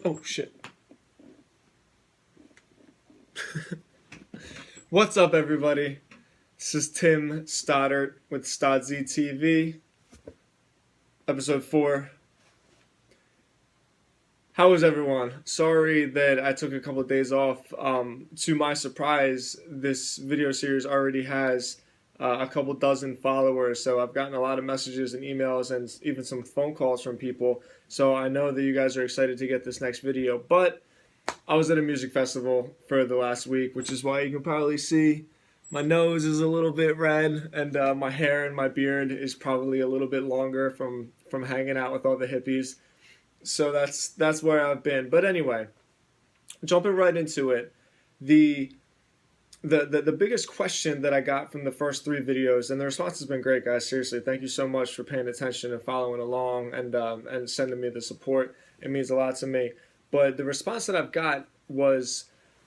Oh shit. What's up, everybody? This is Tim Stoddart with Stodzy TV, episode 4. How is everyone? Sorry that I took a couple of days off. To my surprise, this video series already has a couple dozen followers, so I've gotten a lot of messages and emails and even some phone calls from people. So I know that you guys are excited to get this next video, but I was at a music festival for the last week, which is why you can probably see my nose is a little bit red, and my hair and my beard is probably a little bit longer from hanging out with all the hippies. So that's where I've been. But anyway, jumping right into it, the the biggest question that I got from the first 3 videos, and the response has been great, guys. Seriously, thank you so much for paying attention and following along and sending me the support. It means a lot to me. But the response that I've got was,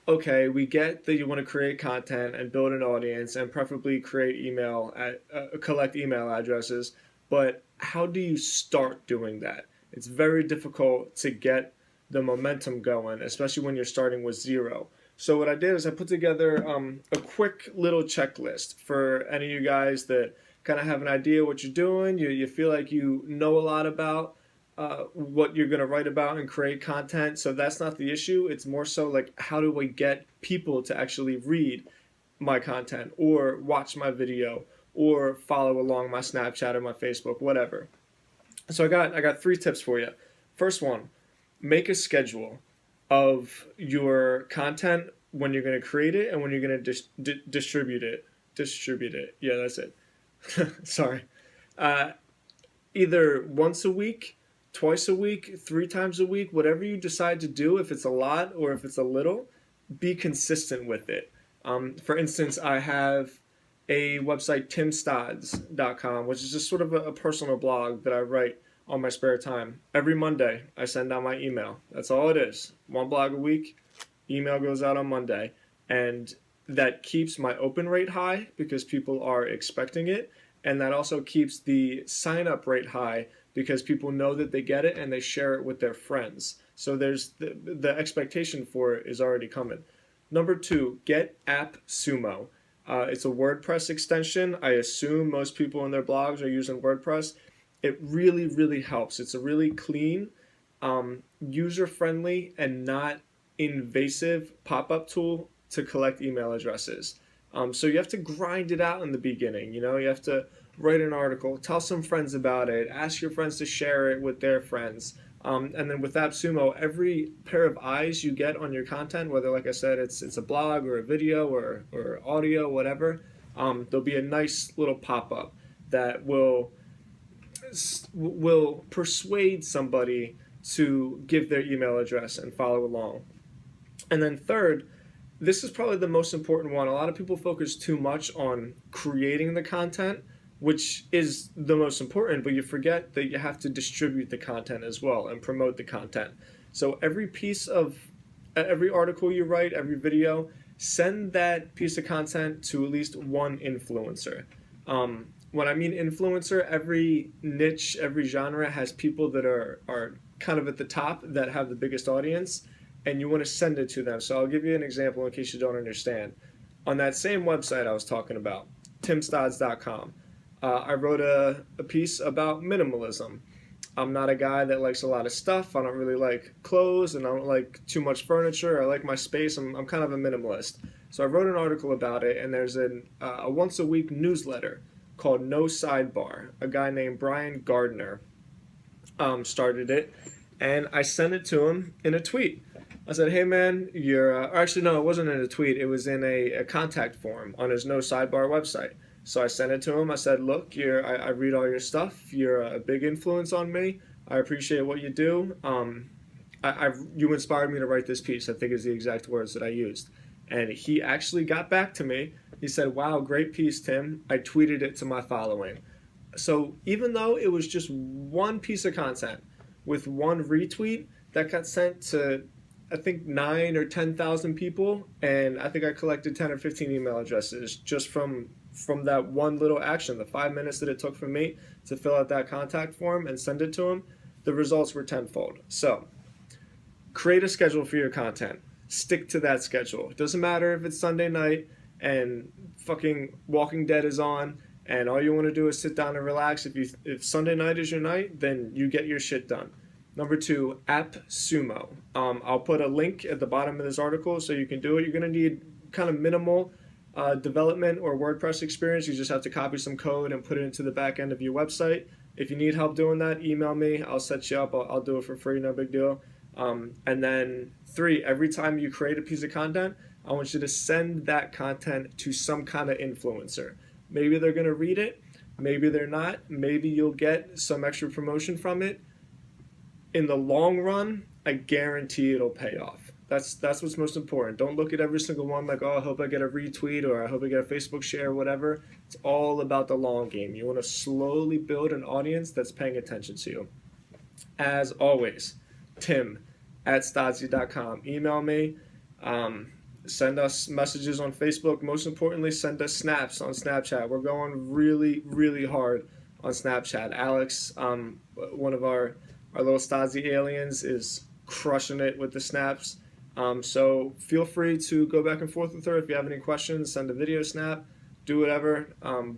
okay, we get that you want to create content and build an audience and preferably create collect email addresses, but how do you start doing that? It's very difficult to get the momentum going, especially when you're starting with zero. So what I did is I put together a quick little checklist for any of you guys that kind of have an idea what you're doing. You feel like you know a lot about what you're going to write about and create content. So that's not the issue. It's more so like, how do I get people to actually read my content or watch my video or follow along my Snapchat or my Facebook, whatever. So I got 3 tips for you. First one, make a schedule of your content, when you're going to create it and when you're going to distribute it. Distribute it. Yeah, that's it. Sorry. Uh, Either once a week, twice a week, 3 times a week, whatever you decide to do, if it's a lot or if it's a little, be consistent with it. For instance, I have a website, timstods.com, which is just sort of a personal blog that I write on my spare time. Every Monday, I send out my email. That's all it is. One blog a week, email goes out on Monday. And that keeps my open rate high because people are expecting it. And that also keeps the sign up rate high because people know that they get it and they share it with their friends. So there's the expectation for it is already coming. Number 2, get App Sumo. It's a WordPress extension. I assume most people in their blogs are using WordPress. It really, really helps. It's a really clean, user-friendly, and not invasive pop-up tool to collect email addresses. So you have to grind it out in the beginning. You know, you have to write an article, tell some friends about it, ask your friends to share it with their friends. And then with AppSumo, every pair of eyes you get on your content, whether, like I said, it's a blog or a video or audio, whatever, there'll be a nice little pop-up that will persuade somebody to give their email address and follow along. And then third, this is probably the most important one. A lot of people focus too much on creating the content, which is the most important, but you forget that you have to distribute the content as well and promote the content. So every article you write, every video, send that piece of content to at least one influencer. When I mean influencer, every niche, every genre has people that are kind of at the top that have the biggest audience, and you want to send it to them. So I'll give you an example in case you don't understand. On that same website I was talking about, timstods.com, I wrote a piece about minimalism. I'm not a guy that likes a lot of stuff. I don't really like clothes, and I don't like too much furniture. I like my space. I'm kind of a minimalist. So I wrote an article about it, and there's a once a week newsletter called No Sidebar. A guy named Brian Gardner started it, and I sent it to him in a tweet. I said, hey man, or actually no, it wasn't in a tweet. It was in a contact form on his No Sidebar website. So I sent it to him. I said, look, I read all your stuff. You're a big influence on me. I appreciate what you do. You inspired me to write this piece, I think is the exact words that I used. And he actually got back to me. He said, wow, great piece, Tim. I tweeted it to my following. So even though it was just one piece of content with one retweet, that got sent to, I think, 9 or 10,000 people, and I think I collected 10 or 15 email addresses just from that one little action, the 5 minutes that it took for me to fill out that contact form and send it to him. The results were tenfold. So create a schedule for your content. Stick to that schedule. It doesn't matter if it's Sunday night and fucking Walking Dead is on and all you want to do is sit down and relax. If Sunday night is your night, then you get your shit done. Number 2, app Sumo. I'll put a link at the bottom of this article so you can do it. You're going to need kind of minimal development or WordPress experience. You just have to copy some code and put it into the back end of your website. If you need help doing that, email me. I'll set you up. I'll do it for free, no big deal. And then 3, every time you create a piece of content, I want you to send that content to some kind of influencer. Maybe they're going to read it. Maybe they're not. Maybe you'll get some extra promotion from it. In the long run, I guarantee it'll pay off. That's what's most important. Don't look at every single one like, oh, I hope I get a retweet or I hope I get a Facebook share or whatever. It's all about the long game. You want to slowly build an audience that's paying attention to you. As always, tim@stodzy.com. Email me. Send us messages on Facebook. Most importantly, send us snaps on Snapchat. We're going really, really hard on Snapchat. Alex, one of our little Stodzy aliens, is crushing it with the snaps. So feel free to go back and forth with her. If you have any questions, send a video snap, do whatever.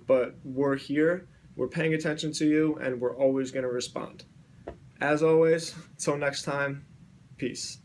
But we're here, we're paying attention to you, and we're always going to respond. As always, until next time, peace.